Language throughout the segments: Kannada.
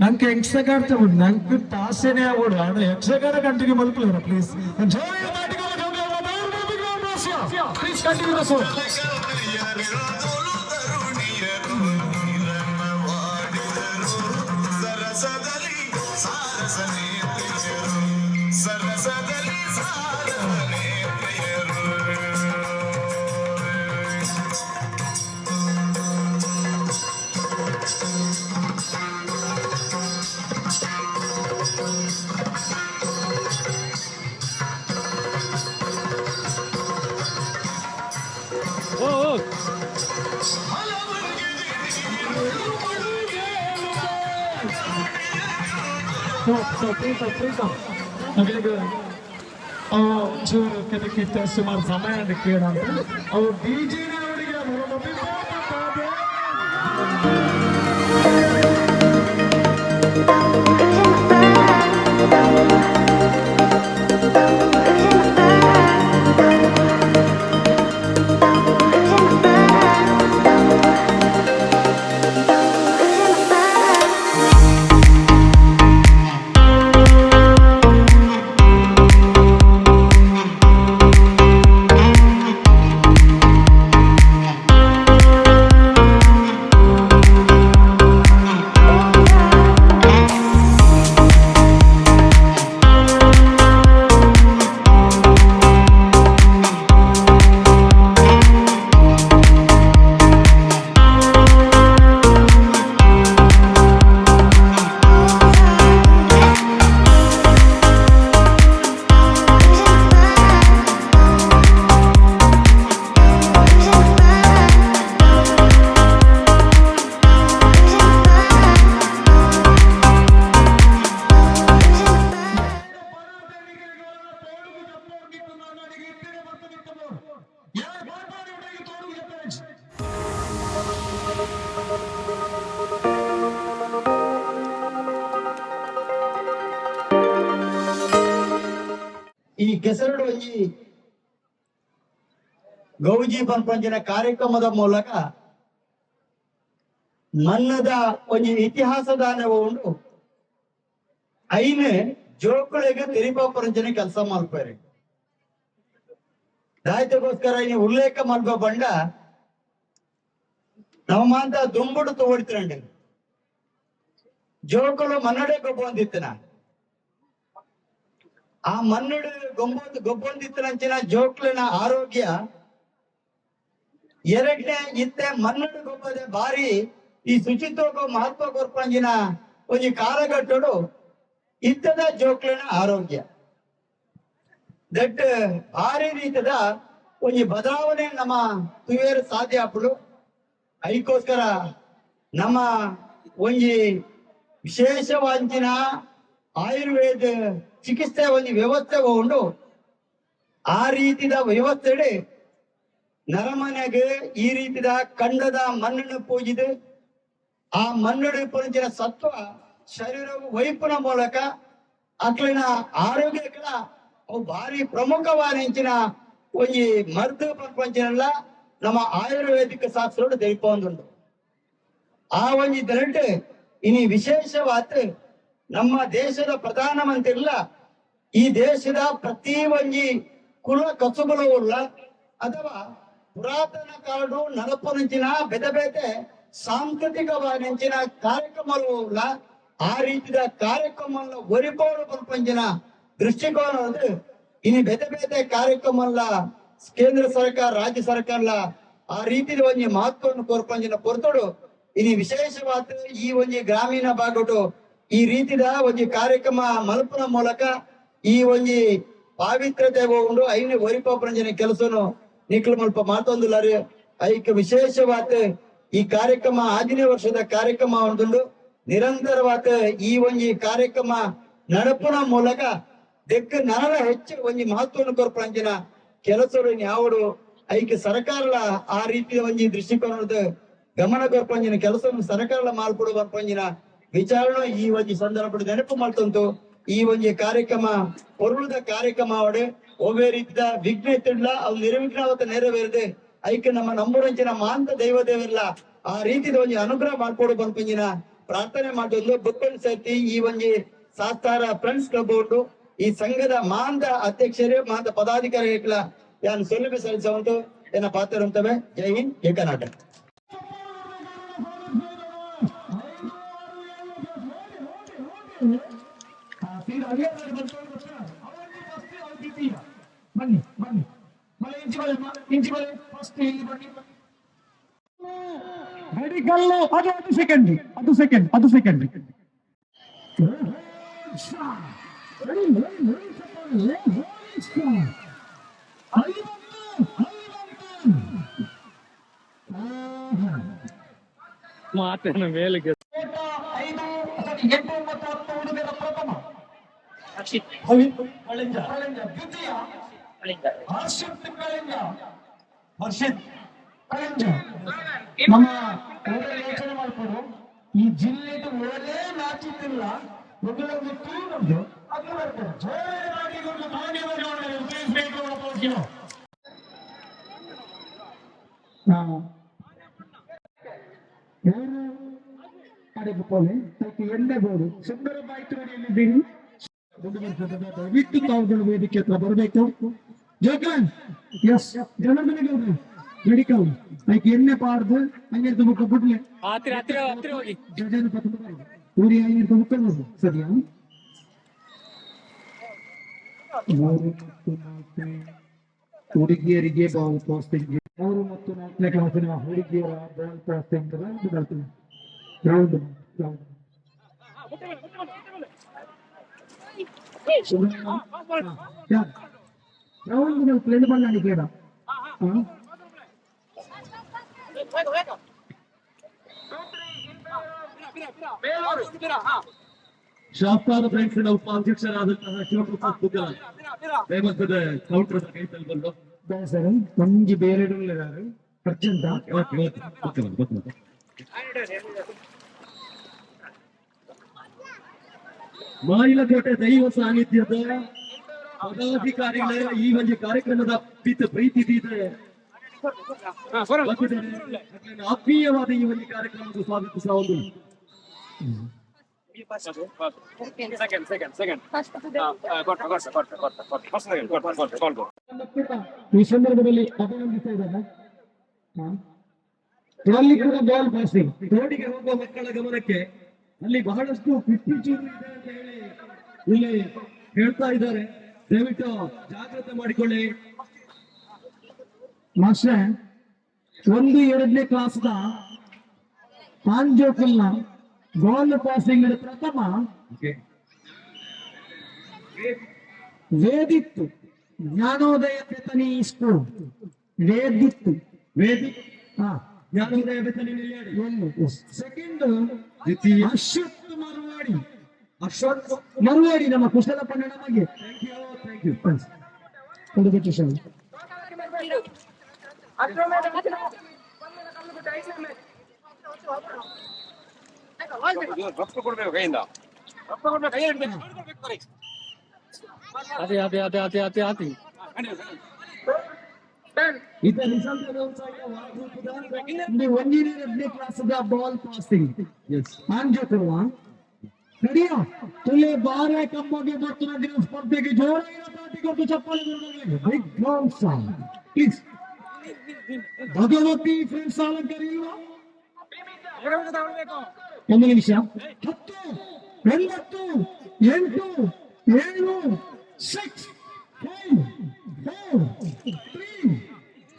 ನಂಗೆ ಯಕ್ಷಗಾನ ತಗೊಂಡು ನಂಗೆ ತಾಸೇನೆ ಆಗ್ಬಿಡು ಅಂದ್ರೆ ಯಕ್ಷಗಾನ ಕಂಟಿನ್ಯೂ ಮಲ್ಕೊಳ್ಳೋಣ please. Please continue the song. ಮಗಳಿಗೆ ಚೂರು ಕೆದಕ್ಕಿತ್ತ ಸುಮಾರು ಸಮಯ ಕೇಳ ಅಂತ ಅವು ಡಿಜಿನವರಿಗೆ ಈ ಕೆಸರಡೊಂಜಿ ಗೌಜಿ ಪಂಪಂಚಿನ ಕಾರ್ಯಕ್ರಮದ ಮೂಲಕ ಮನ್ನದ ಒಂಜಿ ಇತಿಹಾಸದಾನವ ಉಂಡು ಐನ್ ಜೋಕುಳಿಗೆ ತಿರುಪರಂಚನೆ ಕೆಲಸ ಮಾಡ್ತಾರೆ ದಾಯ್ತಗೋಸ್ಕರ ಇನ್ನು ಉಲ್ಲೇಖ ಮಾಡ್ಕೊ ಬಂಡ ನಮ್ಮಂತ ದುಂಬುಡು ತೋಡ್ತಿರಂಡಿ ಜೋಕುಳು ಮನ್ನಡೆ ಗೊಬ್ಬೊಂದಿತ್ತನ ಆ ಮನ್ನಡು ಗೊಬ್ಬೊಂದಿತ್ತನಂಚಿನ ಜೋಕ್ಲಿನ ಆರೋಗ್ಯ ಎರಡನೇ ಇತ್ತೆ ಮನ್ನಡು ಗೊಬ್ಬದೆ ಬಾರಿ ಈ ಶುಚಿತ್ವಕ್ಕೂ ಮಹತ್ವ ಕೊರ್ಪಂಜಿನ ಒಂಜಿ ಕಾಲಘಟ್ಟಡು ಇತ್ತದ ಜೋಕ್ಲಿನ ಆರೋಗ್ಯ ದಟ್ ಭಾರಿ ರೀತಿದ ಒಂಜಿ ಬದಲಾವಣೆ ನಮ್ಮ ತುವೇರು ಸಾಧ್ಯ ಆಪಡು ಅದಕ್ಕೋಸ್ಕರ ನಮ್ಮ ಒಂಜಿ ವಿಶೇಷವಾಂಚಿನ ಆಯುರ್ವೇದ ಚಿಕಿತ್ಸೆ ಒಂದು ವ್ಯವಸ್ಥೆ ಉಂಡು ಆ ರೀತಿದ ವ್ಯವಸ್ಥೆ ನರಮನೆಗೆ ಈ ರೀತಿದ ಕಂಡದ ಮಣ್ಣನ್ನು ಪೂಜಿದು ಆ ಮಣ್ಣು ಪಂಚಿನ ಸತ್ವ ಶರೀರವು ವೈಪುನ ಮೂಲಕ ಅಕ್ಲಿನ ಆರೋಗ್ಯಗಳ ಅವು ಭಾರಿ ಪ್ರಮುಖವಾದ ಒಂಜಿ ಮರ್ದು ಪ್ರಪಂಚನೆಲ್ಲ ನಮ್ಮ ಆಯುರ್ವೇದಿಕ ಶಾಸ್ತ್ರ ತೆಗೆದುಕೊಂಡು ಆ ಒಂಜಿ ದರಟ್ ಇನಿ ವಿಶೇಷವಾದ ನಮ್ಮ ದೇಶದ ಪ್ರಧಾನ ಮಂತ್ರಿ ಈ ದೇಶದ ಪ್ರತಿ ಒಂಜಿ ಕುಲ ಕಸುಬುಲು ಉಳ್ಳ ಅಥವಾ ಪುರಾತನ ಕಾಡು ನಡಪುನಂಚಿನ ಬೇತೆ ಬೇತೆ ಸಾಂಸ್ಕೃತಿಕವಾದಂಚಿನ ಕಾರ್ಯಕ್ರಮಗಳು ಉಳ್ಳ ಆ ರೀತಿಯ ಕಾರ್ಯಕ್ರಮ ಒರಿಪೋಡು ಪ್ರಪಂಚನ ದೃಷ್ಟಿಕೋನ ಇನ್ನು ಬೇತೆ ಬೇತೆ ಕಾರ್ಯಕ್ರಮ ಕೇಂದ್ರ ಸರ್ಕಾರ ರಾಜ್ಯ ಸರ್ಕಾರ ಆ ರೀತಿ ಒಂಜಿ ಮಹತ್ವವನ್ನು ಕೋರ್ಪಂಚಿನ ಪೊರ್ತುಡು ಇನ್ನು ವಿಶೇಷವಾದ ಈ ಒಂಜಿ ಗ್ರಾಮೀಣ ಭಾಗಡು ಈ ರೀತಿದ ಒಂಜಿ ಕಾರ್ಯಕ್ರಮ ಮಲ್ಪನ ಮೂಲಕ ಈ ಒಂಜಿ ಪಾವಿತ್ರತೆ ಉಂಡು ಐನ ಒರಿಪಂಜನ ಕೆಲಸನು ನಿಕ್ಲು ಮಲ್ಪ ಮಾತೊಂದುಲಾರಿ ಐಕ್ ವಿಶೇಷವಾದ ಈ ಕಾರ್ಯಕ್ರಮ 15 ವರ್ಷದ ಕಾರ್ಯಕ್ರಮ ಉಂಟು ನಿರಂತರವಾದ ಈ ಒಂಜಿ ಕಾರ್ಯಕ್ರಮ ನಡಪುನ ಮೂಲಕ ದೆಕ್ಕ ನರಳ ಹೆಚ್ಚು ಒಂಜಿ ಮಹತ್ವವನ್ನು ಕೊರ್ಪಂಜಿನ ಕೆಲಸಗಳು ಯಾವಡು ಐಕ್ ಸರ್ಕಾರಲ ಆ ರೀತಿಯ ಒಂಜಿ ದೃಷ್ಟಿಕೋನದ ಗಮನ ಕೊರ್ಪಂಜಿನ ಕೆಲಸವನ್ನು ಸರ್ಕಾರಲ ಮಾಲ್ಪಡು ಬರ್ಪಂಜಿನ ವಿಚಾರಣೆ ಈ ಒಂಜಿ ಸಂದರ್ಭ ನೆನಪು ಮಾಡ್ತಂತು ಈ ಒಂಜಿ ಕಾರ್ಯಕ್ರಮ ಪೊರುಳದ ಕಾರ್ಯಕ್ರಮ ಅವಡೆ ಒಬ್ಬೇ ರೀತಿಯ ವಿಘ್ನ ಇತ್ತಿಡ್ಲ ಅವು ನಿರ್ವಿಘ್ನವತ್ತ ನೆರವೇರದೆ ಐಕೆ ನಮ್ಮ ನಂಬುರಂಚಿನ ಮಾಂತ ದೈವದೇವಿಲ್ಲ ಆ ರೀತಿದ ಒಂಜಿ ಅನುಗ್ರಹ ಮಾಡ್ಕೊಡು ಬಂಪಂಜಿನ ಪ್ರಾರ್ಥನೆ ಮಾಡೋದು ಬುಕ್ಕನ್ ಸೇರ್ತಿ ಈ ಒಂಜಿ ಶಾಸ್ತಾರ ಫ್ರೆಂಡ್ಸ್ ಕ್ಲಬ್ ಉಂಟು ಈ ಸಂಘದ ಮಾಂತ ಅಧ್ಯಕ್ಷರೇ ಮಾಂತ ಪದಾಧಿಕಾರಿಗಳ ಯಾನ್ ಸೌಲಭ್ಯ ಸಲ್ಲಿಸುವಂತು ಏನ ಪಾತ್ರ ಅಂತವೆ. ಜೈ ಹಿಂದ್, ಜೈ ಕರ್ನಾಟಕ. ಬನ್ನಿ ಬನ್ನಿ ಮಳೆ ಇಂಚಿ ಮಳೆ ಫಸ್ಟ್ ಇಲ್ಲಿ ಬನ್ನಿ. ಮೆಡಿಕಲ್ಲು ಅದು ಸೆಕೆಂಡ್ ಮಾತೇನು ಮೇಲಿಗೆ 5 8, 9, 10 ಹುಡುಗರ ಪ್ರಥಮ ಕಳಿಂಜ ದ್ವಿತೀಯ ಹರ್ಷಿತ್ ಕಳಿಂಜ ನಮ್ಮ ಯೋಚನೆ ಮಾಡ್ಕೊಂಡು ಈ ಜಿಲ್ಲೆದು ಒಳ್ಳೆ ನಾಚಿತ್ತಿಲ್ಲ ಮೊದಲೊಂದು ಟೀಮ್ ಉಂಟು ಅದು ಬರ್ತದೆ ಜೋರಾಗಿ ಒಂದು ಪೋಲೆ ಅದಕ್ಕೆ ಎಣ್ಣೆ ಬೋರ್ಡು ಸುಂದರ ಬಾಯಿತೋಡಿಯಲ್ಲಿದ್ದೀರಿ ದಯವಿಟ್ಟು ತಾವುಗಳು ವೇದಿಕೆ ಹತ್ರ ಬರಬೇಕು ಜೋಕನ್ ಎಸ್ ಜನಗಳಿಗೆ ಮೆಡಿಕಲ್ ಅದಕ್ಕೆ ಎಣ್ಣೆ ಪಾಡ್ದು ಹಂಗೆ ಮುಖ ಬಿಡ್ಲೆ ಜನ ಊರಿ ಹಂಗೆ ಮುಖ ಸರಿಯಾ 3 ಮತ್ತು 4 ಹುಡುಗಿಯರಿಗೆ ಬಾಲ್ ಪಾಸ್ಟಿಂಗ್ 3 ಮತ್ತು 4ನೇ ಕ್ಲಾಸಿನ ಹುಡುಗಿಯರ ಬಾಲ್ ಪಾಸ್ಟಿಂಗ್ ಗ್ರೌಂಡ್ ಗ್ರೌಂಡ್ ಪ್ಲೇನ್ பண்ணி கேடா ಶಾಸ್ತ್ರಾದ ಫ್ರೆಂಡ್ಸ್ ಉಪಾಧ್ಯಕ್ಷರಾದಂತಹ ಶಿವಪ್ರಸಾದ್ ಬುಗ್ಗಲ್ ಫೇಮಸ್ ಕೌಂಟರ್ ಕೈತಲ್ಲಿ ಬಂದು ಸರ್ ಮಂಜಿ ಬೇರೆ ಇದ್ದಾರೆ ಅರ್ಜೆಂಟ್ ಮಾಯಿಲಕೋಟೆ ದೈವ ಸಾನ್ನಿಧ್ಯದ ಪದಾಧಿಕಾರಿಗಳ ಈ ಒಂದು ಕಾರ್ಯಕ್ರಮದ ಪ್ರೀತಿ ಆತ್ಮೀಯವಾದ ಈ ಒಂದು ಕಾರ್ಯಕ್ರಮದ ಸ್ವಾಗತಿಸ ಒಂದು ಈ ಸಂದರ್ಭದಲ್ಲಿ ಅಭಿನಂದಿಸ್ತಾ ಇದ್ದಾರೆ ಬಾಲ್ ಪಾಸಿಂಗ್ ರೋಡಿಗೆ ಹೋಗುವ ಮಕ್ಕಳ ಗಮನಕ್ಕೆ ಅಲ್ಲಿ ಬಹಳಷ್ಟು ಪಿಚ್ಚಿಚೂರು ಇದೆ ಅಂತ ಹೇಳಿ ಇಲ್ಲಿ ಹೇಳ್ತಾ ಇದ್ದಾರೆ ದಯವಿಟ್ಟು ಜಾಗ್ರತೆ ಮಾಡಿಕೊಳ್ಳಿ ಮಾಸ್ಟ್ರೆ 1, 2ನೇ ಕ್ಲಾಸ್ದ ಪಾಂಜೋಕಲ್ನ ಬಾಲ್ ಪಾಸಿಂಗ್ ಪ್ರಥಮ ವೇದಿತ್ತು ಜ್ಞಾನೋದಯ ಬೆತನಿ ಸ್ಕೂಲ್ ವೇದಿತ್ತು ಜ್ಞಾನೋದಯ ಬೆತನಿ ನೆಲ್ಯಾಡಿ ಸೆಕೆಂಡ್ ಅಶ್ವತ್ ಮರುವಾಡಿ ನಮ್ಮ ಕುಶಲಪಣ್ಣ ನಮಗೆ ಥ್ಯಾಂಕ್ ಯು ಒಂದನೇ ಕ್ಲಾಸ್ದ ಬಾಲ್ ಪಾಸಿಂಗ್ ಆಂಜೋಕಲ್ವಾ ನಡಿಯೋ ತುಲೆ ಬಾರೆ ಕಮ್ಮಗೆ ಬರ್ತುನದಿನ ಸ್ಪರ್ಧೆಗೆ ಜೋರಾಗಿನ ಪಾಟಿ ಕೊಟ್ಟು ಚಪ್ಪಾಳೆ big ground song please Bhagavati friends ಅಲಂಕಾರಿ ಇಲ್ವಾ ಒಂದು ನಿಮಿಷ 10 9 8 7 6 5 4 3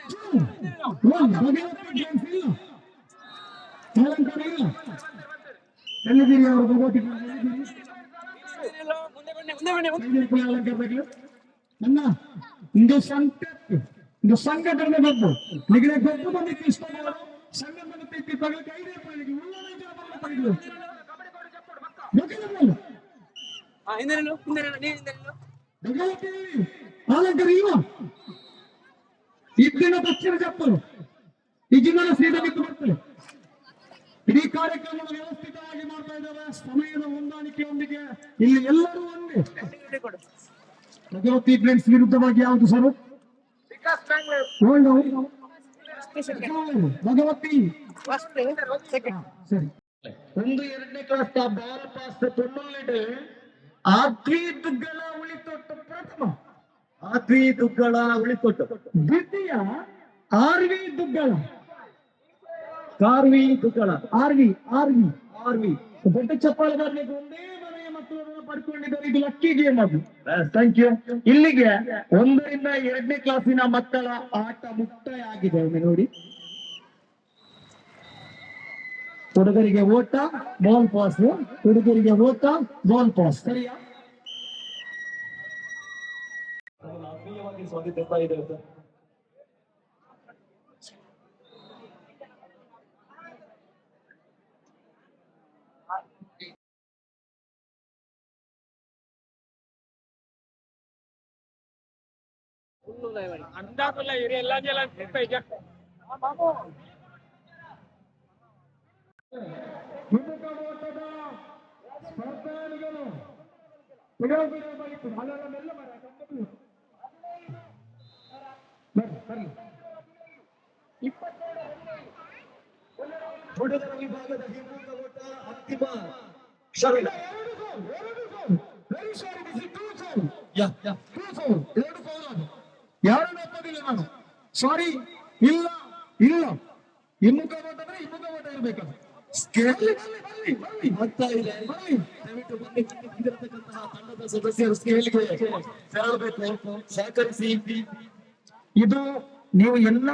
2 1 ಭಗವತಿ ಫ್ರೆಂಡ್ಸ್ ಇಲ್ಲ ಅಲಂಕಾರಿ ಇಲ್ಲ ಎಲ್ಲಿದ್ದೀರಿ ಅವರು ಭಗವತಿ ಅಣ್ಣ ಇಂದು ಸಂಘಟನೆ ಗೊತ್ತು ನಿಗಡೆ ಗೊತ್ತು ಬಂದಿತ್ತು ಇಷ್ಟ ಸಂಘಟನೆ ತಿಪ್ಪಿ ತಗ ಕೈದೇ ಪಡೆದು ಅಲಂಕಾರಿ ಇವ ಇದ್ದಿನ ದಕ್ಷಿಣ ಚಪ್ಪಲು ಈ ಜಿಲ್ಲಾ ಸೀದಾ ಬಿಟ್ಟು ಬರ್ತದೆ ಇಡೀ ಕಾರ್ಯಕ್ರಮದ ವ್ಯವಸ್ಥಿತವಾಗಿ ಮಾಡ್ತಾ ಇದ್ದಾರೆ ಸಮಯದ ಹೊಂದಾಣಿಕೆಯೊಂದಿಗೆ ಇಲ್ಲಿ ಎಲ್ಲರೂ ಒಂದೇ ಭಗವತಿ ಫ್ರೆಂಡ್ಸ್ ವಿರುದ್ಧವಾಗಿ ಯಾವುದು ಸರ್ ಭಗವತಿ ಸರಿ 1, 2ನೇ ಕ್ಲಾಸ್ ಬಾಲ್ ಪಾಸ್ ತೊನ್ನೊಳ್ಳಿಡೆ ಆದ್ವಿ ದುಗ್ಗಳ ಉಳಿತೊಟ್ಟು ಪ್ರಥಮ ಆದ್ವಿ ದುಗ್ಗಳ ಉಳಿತೊಟ್ಟು ದ್ವಿತೀಯ ಆರ್ವಿ ದುಗ್ಗಳ ಕಾರ್ವಿ ದುಗ್ಗಳ ಆರ್ವಿ ದೊಡ್ಡ ಚಪ್ಪಾಳೆ ಬರಬೇಕು ಒಂದೇ ಮನೆಯ ಮಕ್ಕಳನ್ನು ಪಡ್ಕೊಂಡಿದ್ದಾರೆ ಇದು ಲಕ್ಕಿ ಗೇಮ್ ಅದು ಥ್ಯಾಂಕ್ ಯು ಇಲ್ಲಿಗೆ 1ರಿಂದ 2ನೇ ಕ್ಲಾಸಿನ ಮಕ್ಕಳ ಆಟ ಮುಕ್ತಾಯ ಆಗಿದೆ ಒಮ್ಮೆ ನೋಡಿ ಹುಡುಗರಿಗೆ ಓಟ ಬಾಲ್ ಪಾಸ್ ಹುಡುಗರಿಗೆ ಓಟ ಬಾಲ್ ಪಾಸ್ ಸರಿಯಾ ಆತ್ಮೀಯವಾಗಿ ಸ್ವಾಗತಿಸ್ತಾ ಇದೆ ಅಂದಾಜಲ್ಲ ಇರಿ ಎಲ್ಲ ಜಲ ವಿಮುಖ ಓಟದ ಸ್ಪರ್ಧಾಳುಗಳು ಪುರೋಗಮನವಾಗಿತ್ತು. ಅಲ್ಲರನ್ನೆಲ್ಲ ಬರ್ರಿ ಹುಡುಗರ ವಿಭಾಗದ ವಿಮುಖ ಓಟ ಅಂತಿಮ ಕ್ಷಣ. ಯಾರನ್ನು ಒಪ್ಪೋದಿಲ್ಲ ನಾನು. ಸಾರಿ, ಇಲ್ಲ ಇಲ್ಲ, ಹಿಮ್ಮುಖ ಓಟ ಅಂದ್ರೆ ಹಿಮ್ಮುಖ ಓಟ ಇರ್ಬೇಕು. ಆಗ್ತಾ ಇದೆ. ದಯವಿಟ್ಟು ಬನ್ನಿ, ಬಂದಿರತಕ್ಕಂತಹ ತಂಡದ ಸದಸ್ಯರು ಸ್ಕೇಲ್ಗೆ ತೆರಳಬೇಕು, ಸಹಕರಿಸಿ. ಇದು ನೀವು ಎಲ್ಲ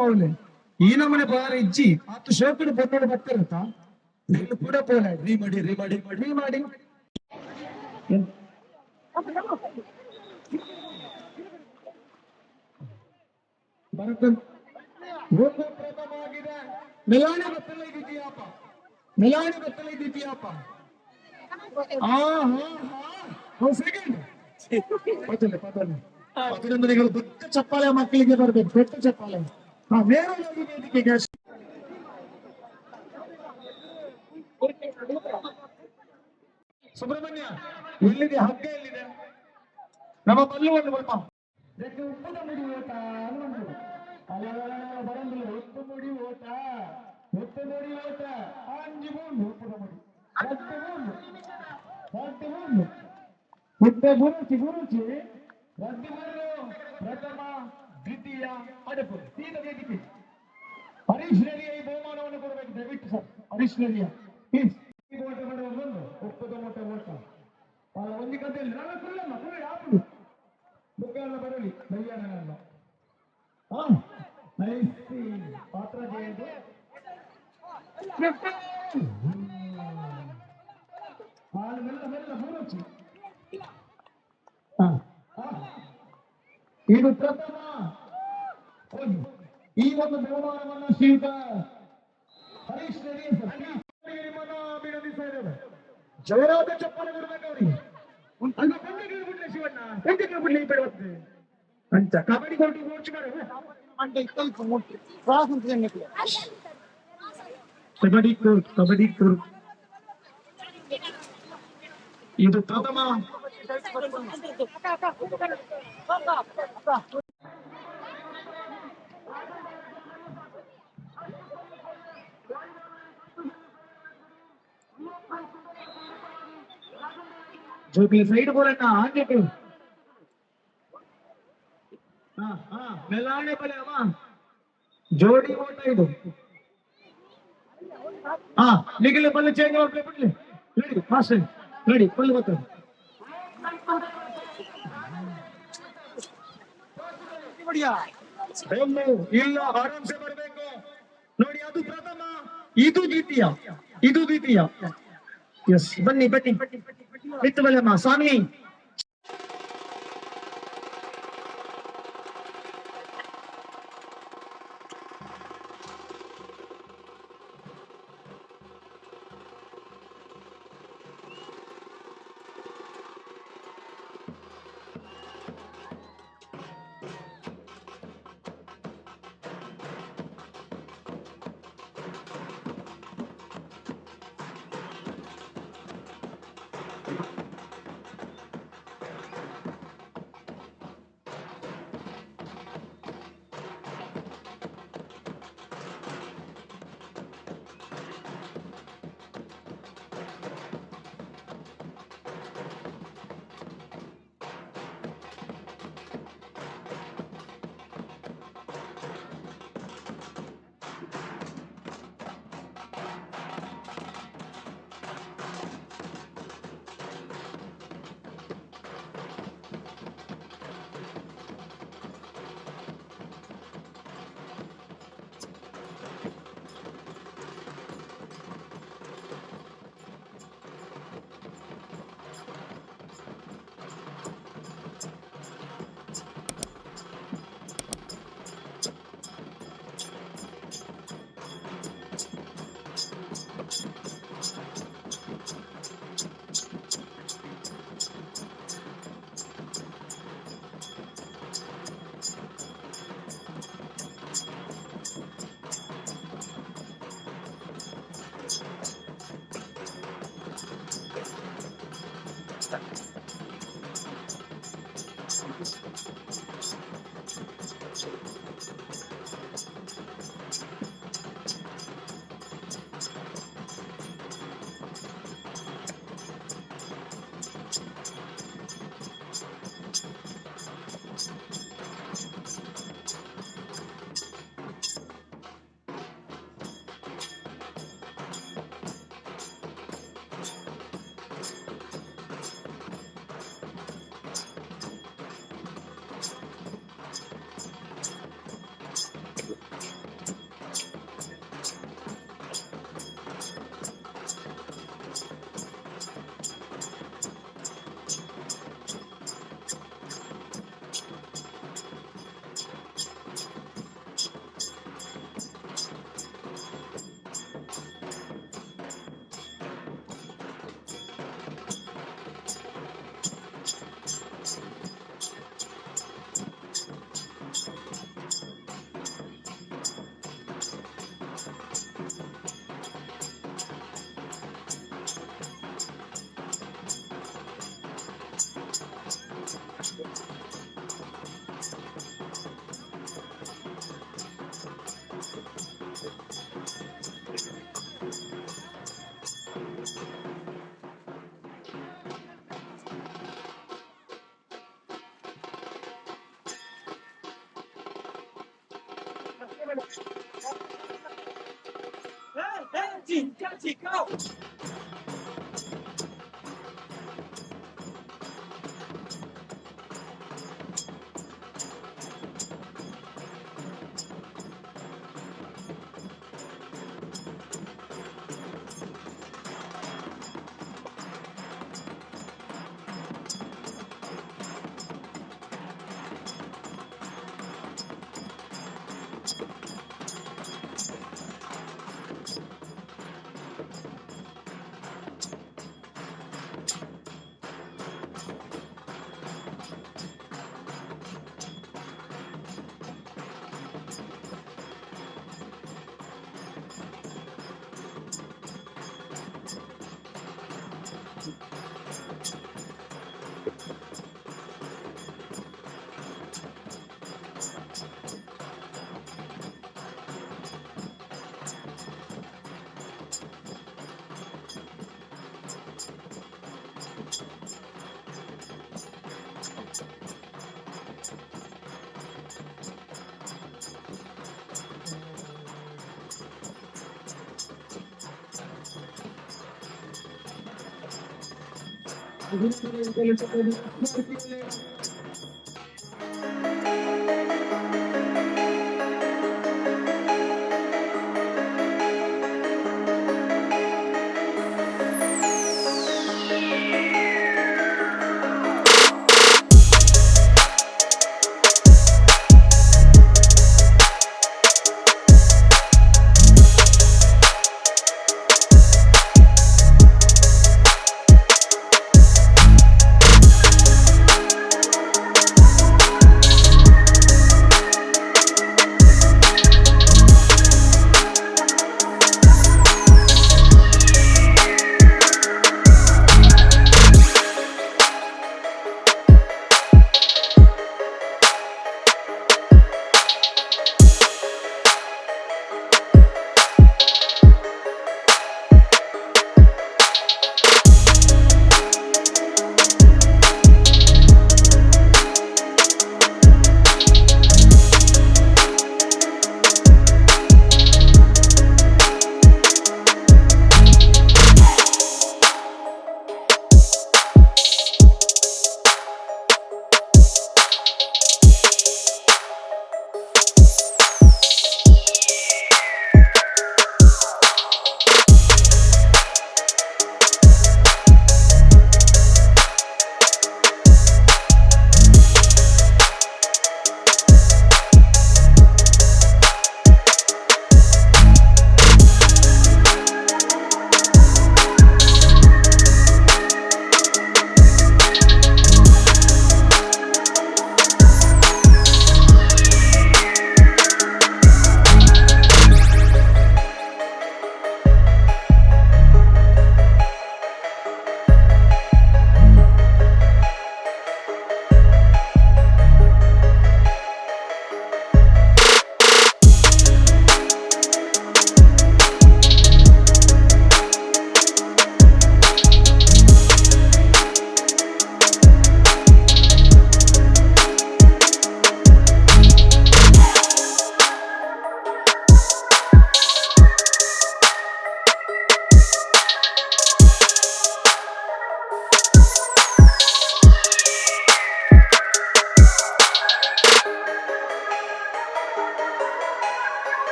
ಫೌಲ್ ಈ ನಮ್ಮನೆ ಬಾರ ಇಜ್ಜಿ ಹತ್ತು ಶೋಕಡು ಬಂದೋಡು ಬರ್ತಿರುತ್ತ ನೀನು ಕೂಡ ಪೋಲ ರೀ ಮಾಡಿ ಬರುತ್ತೆ. ಒಂದು ಪ್ರಥಮವಾಗಿದೆ. ಮೆಲಾಣಿ ಬತ್ತಲ ಇದ್ದೀಯಪ್ಪ. ಸೆಕೆಂಡ್ ಅಭಿನಂದನೆಗಳು. ದೊಡ್ಡ ಚಪ್ಪಾಳೆ ಮಕ್ಕಳಿಗೆ ಬರ್ಬೇಕು, ದೊಡ್ಡ ಚಪ್ಪಾಳೆ. ನೇರವಾಗಿ ವೇದಿಕೆಗೆ. ಸುಬ್ರಹ್ಮಣ್ಯ ಎಲ್ಲಿದೆ? ಹಗ್ಗ ಎಲ್ಲಿದೆ? ನಮ್ಮ ಬಲ್ಲು ಒಂದು ಸ್ವಲ್ಪ ಉಪ್ಪದ ಮುಡಿ ಓಟ ಬರಂದಿಲ್ಲ. ಉಪ್ಪು ಮುಡಿ ಓಟ ಅಂಜು ಮೂರು ಉಪ್ಪದ ಮುಡಿ ಮುದ್ದೆ ಗುರುಚಿ ರದ್ದು ಪ್ರಥಮ ದ್ವಿತೀಯ ಅಡಪು ಸೀದ ವೇದಿಕೆ. ಹರೀಶ್ ನರಿಯ ಈ ಬಹುಮಾನವನ್ನು ಕೊಡಬೇಕು ದಯವಿಟ್ಟು ಸರ್. ಹರೀಶ್ ನರಿಯ ಓಟ ಮಾಡುವ ಒಂದು ಒಪ್ಪದ ಓಟ ಒಂದು ಕಥೆಯಲ್ಲಿ ನಾನು ಸುಳ್ಳಲ್ಲ, ಸುಳ್ಳು ಯಾವುದು ಬುಕ್ಕೆಲ್ಲ ಬರಲಿ ಬಯ್ಯಾನಲ್ಲ. ಪಾತ್ರ ಜಯಂತಿ ಮೆಲ್ಲ ಮೂರುಚಿ. ಇದು ಪ್ರಥಮ. ಈ ಒಂದು ಬಹುಮಾನವನ್ನು ಶ್ರೀಯುತ ಹರೀಶ್ ನರಿ ನಿಮ್ಮನ್ನು ಅಭಿನಂದಿಸ್ತಾ ಇದ್ದೇವೆ. ಜಯರಾದ ಚಪ್ಪಲಿ ಬಿಡ್ಬೇಕು ಅವ್ರಿಗೆ. ಅಲ್ಲ ಬಂಡೆಗಳು ಬಿಡ್ಲೆ ಶಿವಣ್ಣ, ಬಂಡೆಗಳು ಬಿಡ್ಲಿ ಬಿಡುತ್ತೆ ಅಂತ ಕಬಡ್ಡಿ ಕೊಟ್ಟು ಓಡ್ಚಿದ್ದಾರೆ. ಕಬಡ್ಡಿ ಕೋರ್ಟ್ ಇದು ಪ್ರಥಮ. ಜೋಕ್ಲಿ ಸೈಡ್ ಬೋಲನ್ನ ಹಾಕಿ. ಮೆಲಾಣೆ ಬಲೆ ಅವ ಜೋಡಿ ಓಟ ಇದು. ನಿಗಲಿ ಬಲ್ಲೆ ಚೇಂಜ್ ಮಾಡ್ಲಿ ಬಿಡ್ಲಿ ರೆಡಿ ಫಾಸ್ಟ್ ರೆಡಿ ಬಲ್ಲು ಬರ್ತದೆ. ಇಲ್ಲ ಆರಾಮ್ಸೆ ಬರಬೇಕು ನೋಡಿ. ಅದು ಪ್ರಥಮ, ಇದು ದ್ವಿತೀಯ. ಎಸ್ ಬನ್ನಿ ಬಿತ್ತು ಬಲ್ಲಮ್ಮ ಸ್ವಾಮಿ. Cinca, cinca. Gracias.